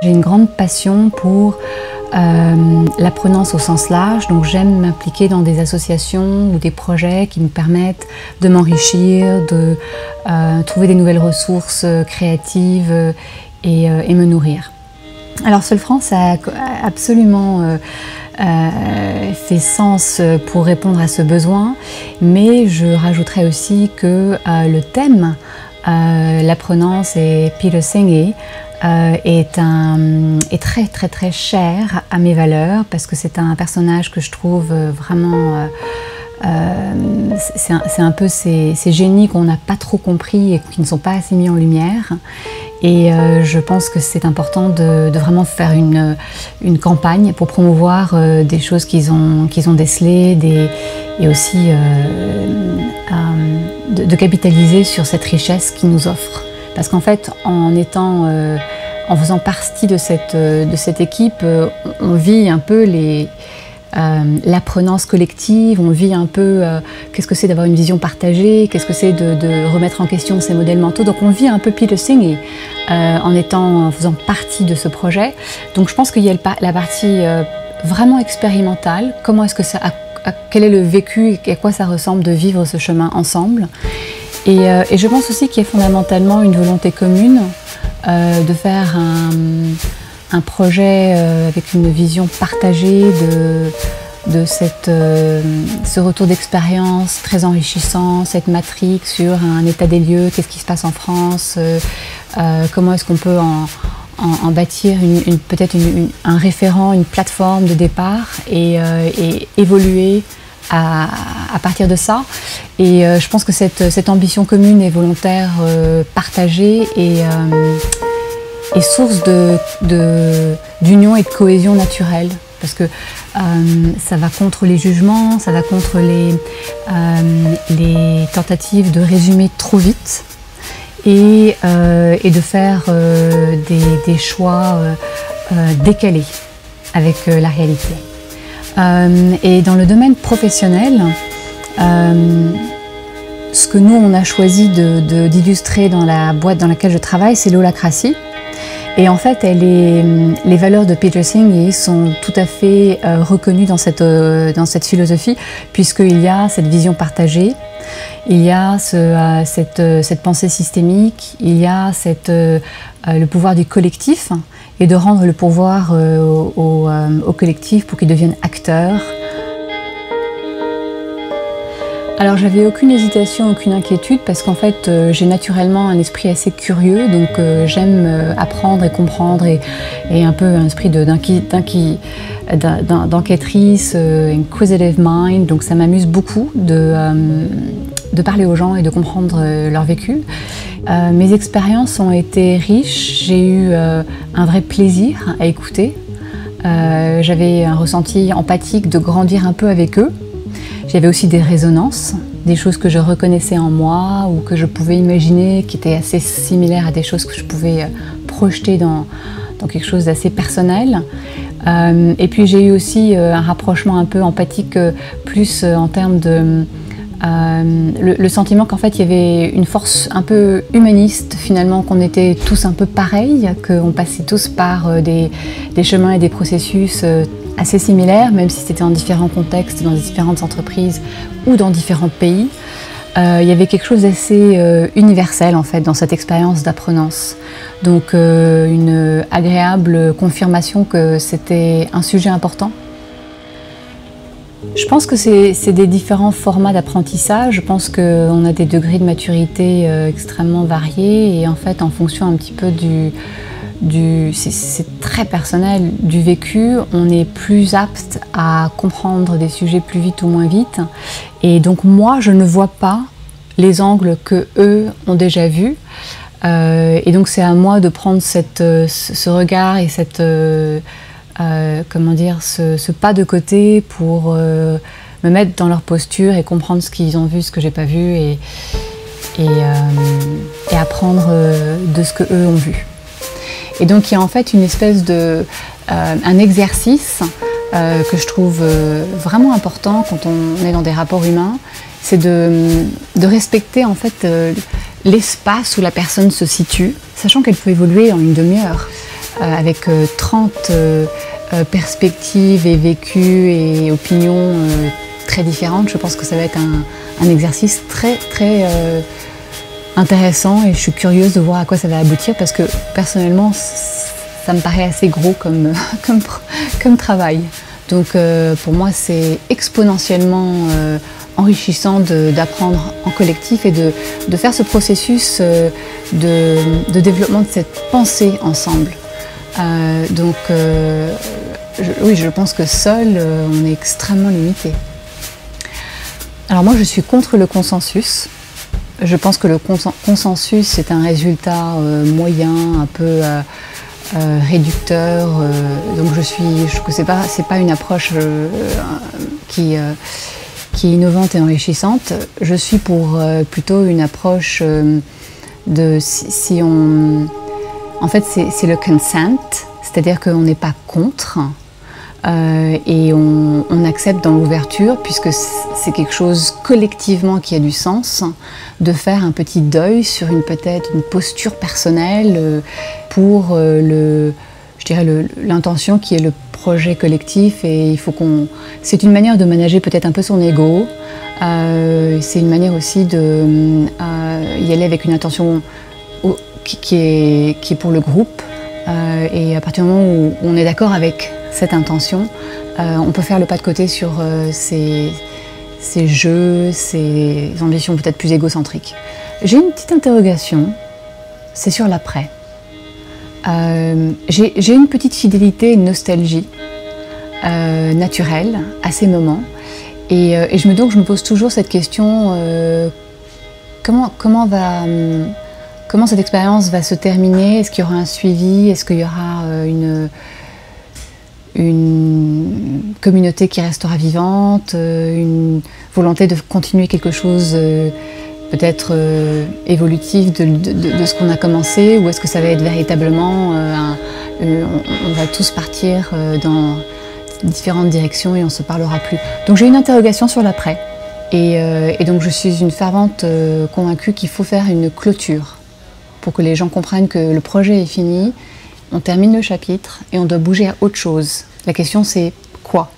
J'ai une grande passion pour l'apprenance au sens large, donc j'aime m'impliquer dans des associations ou des projets qui me permettent de m'enrichir, de trouver des nouvelles ressources créatives et me nourrir. Alors Seul France a absolument fait sens pour répondre à ce besoin, mais je rajouterais aussi que le thème, l'apprenance et Peter Senge, est très cher à mes valeurs, parce que c'est un personnage que je trouve vraiment c'est un peu ces génies qu'on n'a pas trop compris et qui ne sont pas assez mis en lumière, et je pense que c'est important de vraiment faire une campagne pour promouvoir des choses qu'ils ont décelées, et aussi de capitaliser sur cette richesse qu'ils nous offrent. Parce qu'en fait, en faisant partie de cette équipe, on vit un peu l'apprenance collective, on vit un peu qu'est-ce que c'est d'avoir une vision partagée, qu'est-ce que c'est de remettre en question ces modèles mentaux. Donc on vit un peu Peter Senge en faisant partie de ce projet. Donc je pense qu'il y a la partie vraiment expérimentale, comment est-ce que quel est le vécu et à quoi ça ressemble de vivre ce chemin ensemble. Et je pense aussi qu'il y a fondamentalement une volonté commune de faire un projet avec une vision partagée de ce retour d'expérience très enrichissant, cette matrique sur un état des lieux, qu'est-ce qui se passe en France, comment est-ce qu'on peut en bâtir peut-être un référent, une plateforme de départ, et évoluer à partir de ça. Et je pense que cette ambition commune et volontaire partagée est source d'union et de cohésion naturelle, parce que ça va contre les jugements, ça va contre les tentatives de résumer trop vite et de faire des choix décalés avec la réalité. Et dans le domaine professionnel, ce que nous on a choisi d'illustrer dans la boîte dans laquelle je travaille, c'est l'holacratie. Et en fait, les valeurs de Peter Senge sont tout à fait reconnues dans cette philosophie, puisqu'il y a cette vision partagée, il y a cette pensée systémique, il y a le pouvoir du collectif, et de rendre le pouvoir au collectif pour qu'ils deviennent acteurs. Alors j'avais aucune hésitation, aucune inquiétude, parce qu'en fait j'ai naturellement un esprit assez curieux, donc j'aime apprendre et comprendre, et un peu un esprit d'enquêtrice, inquisitive mind, donc ça m'amuse beaucoup de parler aux gens et de comprendre leur vécu. Mes expériences ont été riches, j'ai eu un vrai plaisir à écouter, j'avais un ressenti empathique de grandir un peu avec eux. J'avais aussi des résonances, des choses que je reconnaissais en moi ou que je pouvais imaginer qui étaient assez similaires à des choses que je pouvais projeter dans quelque chose d'assez personnel. Et puis j'ai eu aussi un rapprochement un peu empathique, plus en termes de le sentiment qu'en fait il y avait une force un peu humaniste finalement, qu'on était tous un peu pareils, qu'on passait tous par des chemins et des processus assez similaires, même si c'était en différents contextes, dans différentes entreprises ou dans différents pays. Il y avait quelque chose d'assez universel en fait dans cette expérience d'apprenance. Donc une agréable confirmation que c'était un sujet important. Je pense que c'est des différents formats d'apprentissage. Je pense qu'on a des degrés de maturité extrêmement variés, et en fait en fonction un petit peu c'est très personnel, du vécu, on est plus apte à comprendre des sujets plus vite ou moins vite. Et donc moi, je ne vois pas les angles que eux ont déjà vus. Et donc c'est à moi de prendre ce regard et comment dire, ce pas de côté pour me mettre dans leur posture et comprendre ce qu'ils ont vu, ce que j'ai pas vu, et apprendre de ce que eux ont vu. Et donc il y a en fait une espèce un exercice que je trouve vraiment important quand on est dans des rapports humains, c'est de respecter en fait l'espace où la personne se situe, sachant qu'elle peut évoluer en une demi-heure. avec 30 perspectives et vécus et opinions très différentes. Je pense que ça va être un exercice très intéressant et je suis curieuse de voir à quoi ça va aboutir parce que personnellement ça me paraît assez gros comme travail. Donc pour moi c'est exponentiellement enrichissant d'apprendre en collectif et de faire ce processus de développement de cette pensée ensemble. Oui, je pense que seul on est extrêmement limité. Alors moi je suis contre le consensus. Je pense que le consensus est un résultat moyen, un peu réducteur. Donc je trouve que c'est pas une approche qui est innovante et enrichissante. Je suis pour plutôt une approche en fait c'est le consent, c'est-à-dire qu'on n'est pas contre. Et on accepte dans l'ouverture, puisque c'est quelque chose collectivement qui a du sens, de faire un petit deuil sur peut-être une posture personnelle pour l'intention qui est le projet collectif. Et il faut c'est une manière de manager peut-être un peu son ego. C'est une manière aussi de y aller avec une intention qui est pour le groupe. Et à partir du moment où on est d'accord avec cette intention, on peut faire le pas de côté sur ces jeux, ces ambitions peut-être plus égocentriques. J'ai une petite interrogation, c'est sur l'après. J'ai une petite fidélité, une nostalgie naturelle à ces moments. Et je me pose toujours cette question, comment cette expérience va se terminer? Est-ce qu'il y aura un suivi? Est-ce qu'il y aura une communauté qui restera vivante, une volonté de continuer quelque chose peut-être évolutif de ce qu'on a commencé, ou est-ce que ça va être véritablement on va tous partir dans différentes directions et on ne se parlera plus. Donc j'ai une interrogation sur l'après et donc je suis une fervente convaincue qu'il faut faire une clôture pour que les gens comprennent que le projet est fini, on termine le chapitre et on doit bouger à autre chose. La question c'est quoi ?